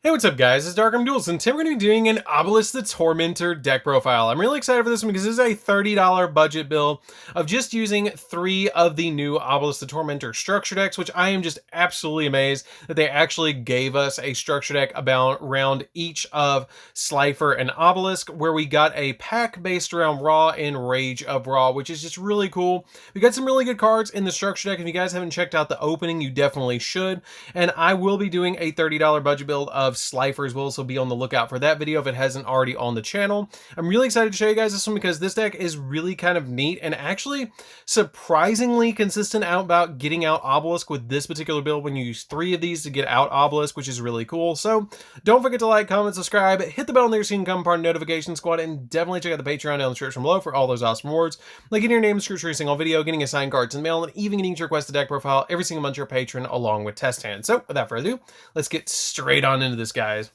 Hey, what's up guys, it's DarkArmedDuelist, and today we're going to be doing an Obelisk The Tormentor deck profile. I'm really excited for this one because this is a $30 budget build of just using 3 of the new Obelisk The Tormentor structure decks, which I am just absolutely amazed that they actually gave us a structure deck around each of Slifer and Obelisk, where we got a pack based around Raw and Rage of Raw, which is just really cool. We got some really good cards in the structure deck. If you guys haven't checked out the opening, you definitely should. And I will be doing a $30 budget build of Slifer as well, so be on the lookout for that video if it hasn't already on the channel. I'm really excited to show you guys this one because this deck is really kind of neat and actually surprisingly consistent about getting out Obelisk with this particular build when you use 3 of these to get out Obelisk, which is really cool. So don't forget to like, comment, subscribe, hit the bell on there so you can become part of the notification squad, and definitely check out the Patreon down in the description below for all those awesome rewards, like getting your name description for every single video, getting assigned cards in the mail, and even getting to request a deck profile every single month to your patron along with test hands. So without further ado, let's get straight on into this, guys.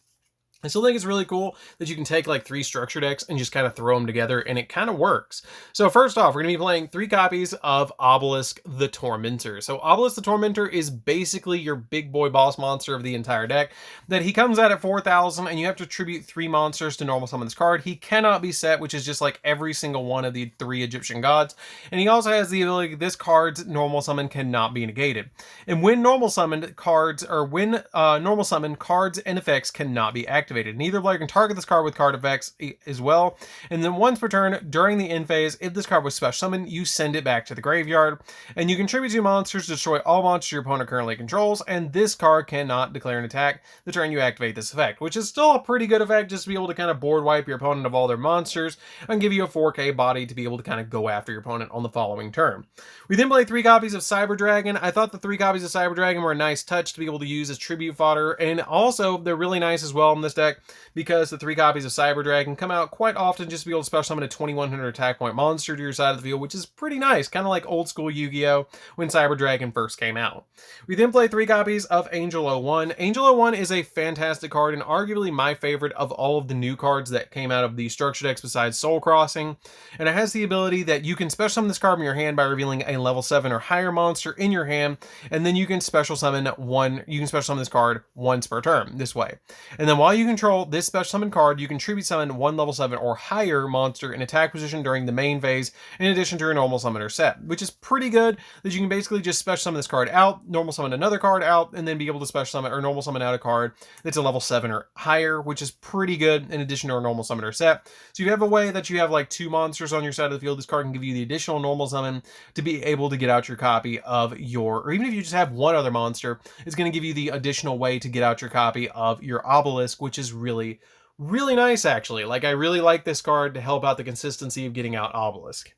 I still think it's really cool that you can take like 3 structure decks and just kind of throw them together, and it kind of works. So first off, we're going to be playing 3 copies of Obelisk the Tormentor. So Obelisk the Tormentor is basically your big boy boss monster of the entire deck, that he comes out at 4,000 and you have to tribute 3 monsters to normal summon this card. He cannot be set, which is just like every single one of the 3 Egyptian gods. And he also has the ability, this card's normal summon cannot be negated. And when normal summoned cards, or when normal summon cards and effects cannot be activated. Neither player can target this card with card effects as well. And then once per turn during the end phase, if this card was special summoned, you send it back to the graveyard. And you contribute 2 monsters to destroy all monsters your opponent currently controls. And this card cannot declare an attack the turn you activate this effect, which is still a pretty good effect, just to be able to kind of board wipe your opponent of all their monsters and give you a 4K body to be able to kind of go after your opponent on the following turn. We then play 3 copies of Cyber Dragon. I thought the 3 copies of Cyber Dragon were a nice touch to be able to use as tribute fodder, and also they're really nice as well in this deck because the 3 copies of Cyber Dragon come out quite often just to be able to special summon a 2100 attack point monster to your side of the field, which is pretty nice, kind of like old school Yu-Gi-Oh when Cyber Dragon first came out. We then play 3 copies of Angel 01. Angel 01 is a fantastic card and arguably my favorite of all of the new cards that came out of the structure decks besides Soul Crossing, and it has the ability that you can special summon this card from your hand by revealing a level 7 or higher monster in your hand, and then you can special summon this card once per turn this way. And then while you control this special summon card, you can tribute summon 1 level 7 or higher monster in attack position during the main phase, in addition to your normal summoner set, which is pretty good that you can basically just special summon this card out, normal summon another card out, and then be able to special summon or normal summon out a card that's a level 7 or higher, which is pretty good in addition to our normal summoner set. So you have a way that you have like 2 monsters on your side of the field. This card can give you the additional normal summon to be able to get out your copy of your, or even if you just have 1 other monster, it's going to give you the additional way to get out your copy of your Obelisk, which is really nice actually. Like, I really like this card to help out the consistency of getting out Obelisk.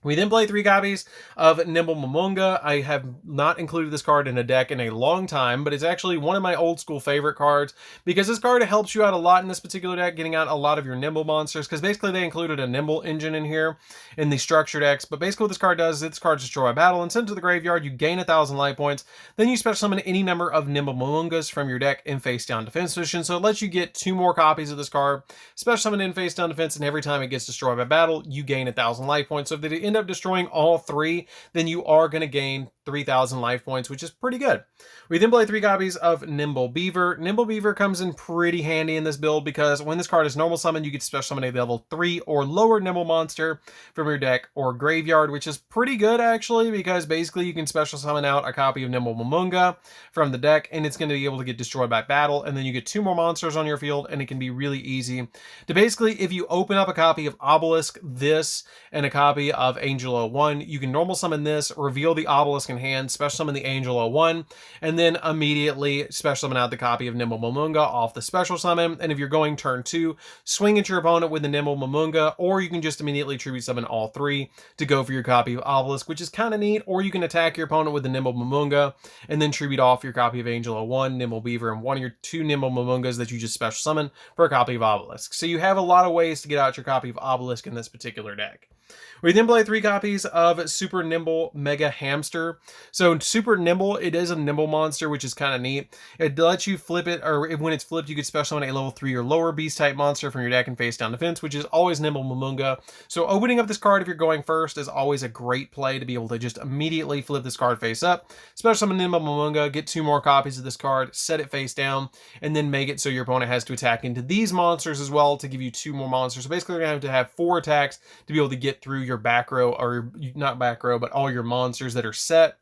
We then play 3 copies of Nimble Momonga. I have not included this card in a deck in a long time, but it's actually one of my old school favorite cards because this card helps you out a lot in this particular deck, getting out a lot of your Nimble monsters, because basically they included a Nimble engine in here in the structure decks. But basically what this card does is this card is destroy by battle and sent to the graveyard. You gain 1,000 life points. Then you special summon any number of Nimble Momongas from your deck in face down defense position. So it lets you get 2 more copies of this card, special summon in face down defense, and every time it gets destroyed by battle, you gain 1,000 life points. So if they end up destroying all 3, then you are going to gain 3,000 life points, which is pretty good. We then play 3 copies of Nimble Beaver. Nimble Beaver comes in pretty handy in this build because when this card is normal summon, you get special summon a level 3 or lower Nimble monster from your deck or graveyard, which is pretty good actually, because basically you can special summon out a copy of Nimble Momonga from the deck and it's going to be able to get destroyed by battle, and then you get 2 more monsters on your field, and it can be really easy to basically, if you open up a copy of Obelisk, this, and a copy of Angel 01, you can normal summon this, reveal the Obelisk in hand, special summon the Angel 01, and then immediately special summon out the copy of Nimble Momonga off the special summon. And if you're going turn 2, swing at your opponent with the Nimble Momonga, or you can just immediately tribute summon all 3 to go for your copy of Obelisk, which is kind of neat. Or you can attack your opponent with the Nimble Momonga and then tribute off your copy of Angel 01, Nimble Beaver, and one of your 2 Nimble Momongas that you just special summon for a copy of Obelisk. So you have a lot of ways to get out your copy of Obelisk in this particular deck. We then play 3 copies of Super Nimble Mega Hamster. So Super Nimble, it is a nimble monster, which is kind of neat. It lets you flip it, or when it's flipped, you could special summon a level 3 or lower beast type monster from your deck and face down defense, which is always Nimble Mamunga. So opening up this card if you're going first is always a great play to be able to just immediately flip this card face up. Special summon Nimble Mamunga, get 2 more copies of this card, set it face down, and then make it so your opponent has to attack into these monsters as well to give you 2 more monsters. So basically, you're going to have 4 attacks to be able to get through your back row, or not back row, but all your monsters that are set.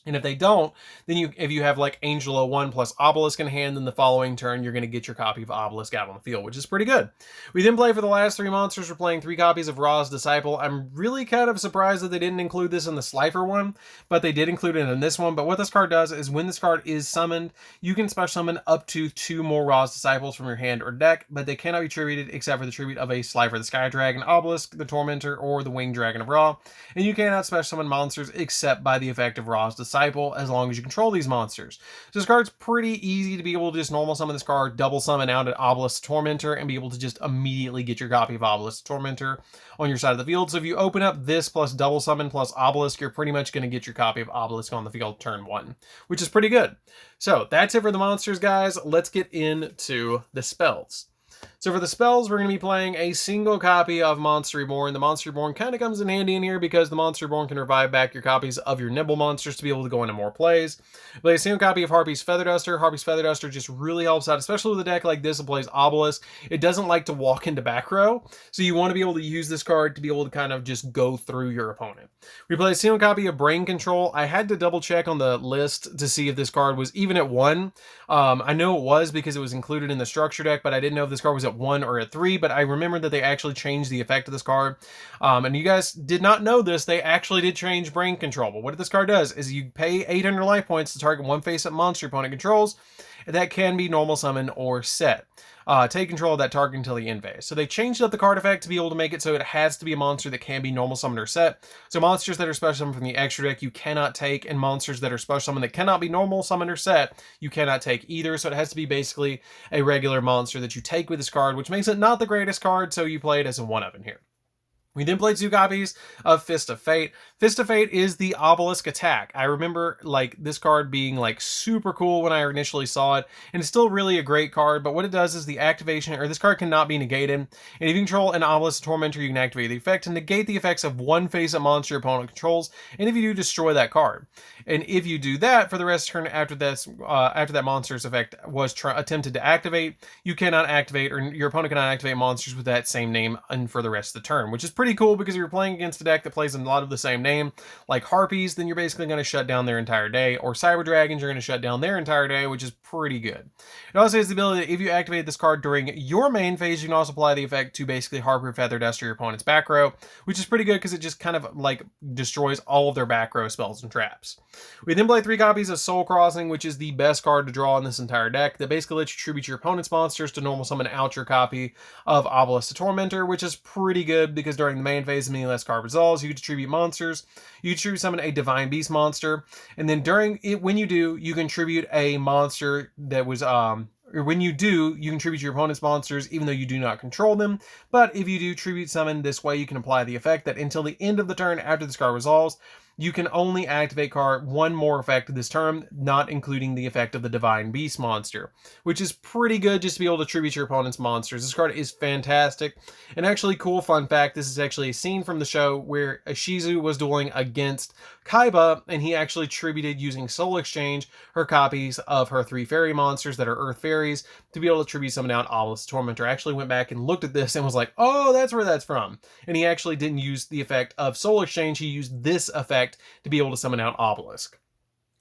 And if they don't, then if you have like Angelo 1 plus Obelisk in hand, then the following turn, you're going to get your copy of Obelisk out on the field, which is pretty good. We then play for the last 3 monsters. We're playing 3 copies of Ra's Disciple. I'm really kind of surprised that they didn't include this in the Slifer one, but they did include it in this one. But what this card does is when this card is summoned, you can special summon up to 2 more Ra's Disciples from your hand or deck, but they cannot be tributed except for the tribute of a Slifer the Sky Dragon, Obelisk the Tormentor, or the Winged Dragon of Ra. And you cannot special summon monsters except by the effect of Ra's Disciple, as long as you control these monsters. So this card's pretty easy to be able to just normal summon this card, double summon out an Obelisk Tormentor, and be able to just immediately get your copy of Obelisk Tormentor on your side of the field. So if you open up this plus double summon plus Obelisk, you're pretty much going to get your copy of Obelisk on the field turn 1, which is pretty good. So that's it for the monsters, guys. Let's get into the spells. So for the spells, we're going to be playing a single copy of Monster Reborn. The Monster Reborn kind of comes in handy in here because the Monster Reborn can revive back your copies of your Nimble monsters to be able to go into more plays. Play a single copy of Harpy's Feather Duster. Harpy's Feather Duster just really helps out, especially with a deck like this that plays Obelisk. It doesn't like to walk into back row, so you want to be able to use this card to be able to kind of just go through your opponent. We play a single copy of Brain Control. I had to double check on the list to see if this card was even at 1. I know it was because it was included in the structure deck, but I didn't know if this card was at 1 or at 3, but I remembered that they actually changed the effect of this card. And you guys did not know this, they actually did change Brain Control. But what this card does is you pay 800 life points to target 1 face-up monster your opponent controls. That can be normal summon or set. Take control of that target until the end phase. So they changed up the card effect to be able to make it so it has to be a monster that can be normal summoned or set. So monsters that are special summoned from the extra deck you cannot take, and monsters that are special summoned that cannot be normal summoned or set you cannot take either. So it has to be basically a regular monster that you take with this card, which makes it not the greatest card, so you play it as a 1-of in here. We then played 2 copies of Fist of Fate. Fist of Fate is the Obelisk attack. I remember like this card being like super cool when I initially saw it, and it's still really a great card, but what it does is the activation, or this card cannot be negated, and if you control an Obelisk Tormentor, you can activate the effect to negate the effects of 1 face-up monster your opponent controls, and if you do, destroy that card. And if you do that for the rest of the turn after this, after that monster's effect was attempted to activate, you cannot activate, or your opponent cannot activate monsters with that same name and for the rest of the turn, which is pretty cool because if you're playing against a deck that plays a lot of the same name, like Harpies, then you're basically going to shut down their entire day, or Cyber Dragons, you're going to shut down their entire day, which is pretty good. It also has the ability that if you activate this card during your main phase, you can also apply the effect to basically Harper Feather Duster your opponent's back row, which is pretty good because it just kind of like destroys all of their back row spells and traps. We then play 3 copies of Soul Crossing, which is the best card to draw in this entire deck, that basically lets you tribute your opponent's monsters to normal summon out your copy of Obelisk the Tormentor, which is pretty good because during the main phase, many less card resolves, you contribute monsters. You contribute summon a Divine Beast monster, and then during it, when you do, you contribute a monster that was or when you do, you contribute your opponent's monsters even though you do not control them. But if you do tribute summon this way, you can apply the effect that until the end of the turn after this card resolves, you can only activate card 1 more effect this turn, not including the effect of the Divine Beast monster, which is pretty good just to be able to tribute your opponent's monsters. This card is fantastic. And actually, cool fun fact, this is actually a scene from the show where Shizu was dueling against Kaiba, and he actually tributed using Soul Exchange her copies of her 3 fairy monsters that are Earth Fairies to be able to tribute summon out Obelisk the Tormentor. I actually went back and looked at this and was like, oh, that's where that's from. And he actually didn't use the effect of Soul Exchange, he used this effect to be able to summon out Obelisk.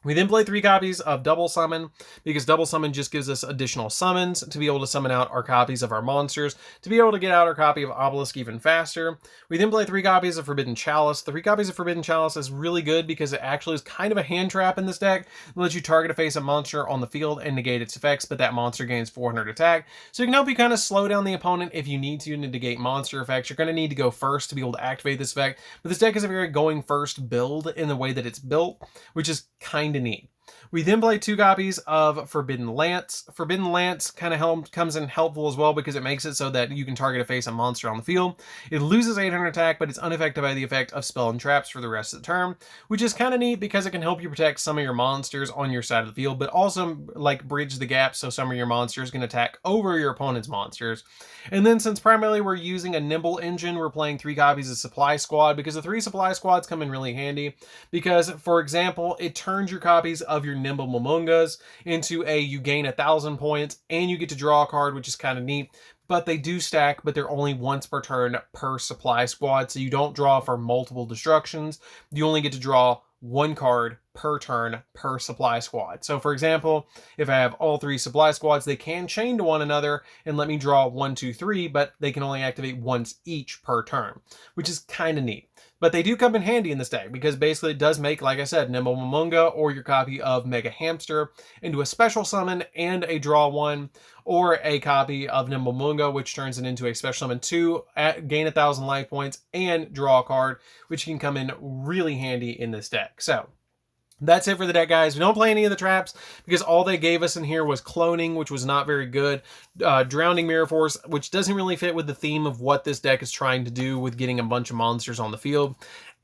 We then play 3 copies of Double Summon, because Double Summon just gives us additional summons to be able to summon out our copies of our monsters, to be able to get out our copy of Obelisk even faster. We then play 3 copies of Forbidden Chalice. The 3 copies of Forbidden Chalice is really good because it actually is kind of a hand trap in this deck. It lets you target a face-up monster on the field and negate its effects, but that monster gains 400 attack. So it can help you kind of slow down the opponent if you need to negate monster effects. You're going to need to go first to be able to activate this effect, but this deck is a very going first build in the way that it's built, which is kind of neat. We then play 2 copies of Forbidden Lance. Forbidden Lance kind of comes in helpful as well because it makes it so that you can target a face-up monster on the field. It loses 800 attack, but it's unaffected by the effect of spell and traps for the rest of the turn, which is kind of neat because it can help you protect some of your monsters on your side of the field, but also like bridge the gap so some of your monsters can attack over your opponent's monsters. And then since primarily we're using a nimble engine, we're playing 3 copies of Supply Squad because the 3 Supply Squads come in really handy because, for example, it turns your copies of your nimble Momongas into you gain 1,000 points and you get to draw a card, which is kind of neat. But they do stack, but they're only once per turn per Supply Squad, so you don't draw for multiple destructions. You only get to draw 1 card per turn per Supply Squad. So for example, if I have all 3 Supply Squads, they can chain to one another and let me draw 1, 2, 3, but they can only activate once each per turn, which is kind of neat. But they do come in handy in this deck because basically it does make, like I said, Nimble Momonga or your copy of Mega Hamster into a special summon and a draw 1, or a copy of Nimble Momonga, which turns it into a special summon 2, gain 1,000 life points, and draw a card, which can come in really handy in this deck. So that's it for the deck, guys. We don't play any of the traps because all they gave us in here was cloning, which was not very good. Drowning Mirror Force, which doesn't really fit with the theme of what this deck is trying to do with getting a bunch of monsters on the field.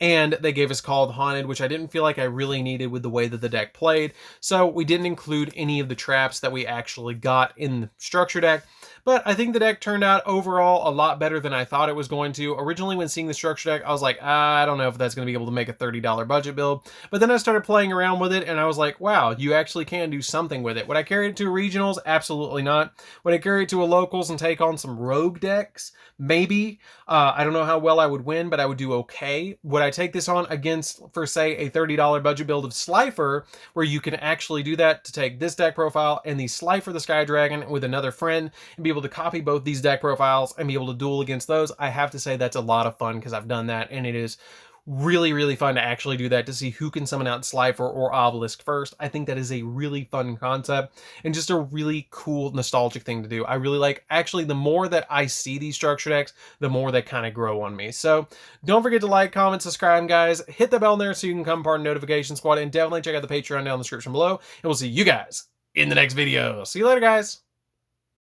And they gave us Call of the Haunted, which I didn't feel like I really needed with the way that the deck played. So we didn't include any of the traps that we actually got in the structure deck. But I think the deck turned out overall a lot better than I thought it was going to. Originally, when seeing the structure deck, I was like, I don't know if that's going to be able to make a $30 budget build. But then I started playing around with it, and I was like, wow, you actually can do something with it. Would I carry it to regionals? Absolutely not. Would I carry it to a locals and take on some rogue decks? Maybe. I don't know how well I would win, but I would do okay. Would I take this on against, for say, a $30 budget build of Slifer, where you can actually do that to take this deck profile and the Slifer the Sky Dragon with another friend and be able to copy both these deck profiles and be able to duel against those? I have to say that's a lot of fun because I've done that, and it is really, really fun to actually do that, to see who can summon out Slifer or Obelisk first. I think that is a really fun concept and just a really cool, nostalgic thing to do. I really like, actually, the more that I see these structure decks, the more they kind of grow on me. So don't forget to like, comment, subscribe, guys. Hit the bell there so you can become part of Notification Squad, and definitely check out the Patreon down in the description below, and we'll see you guys in the next video. See you later, guys.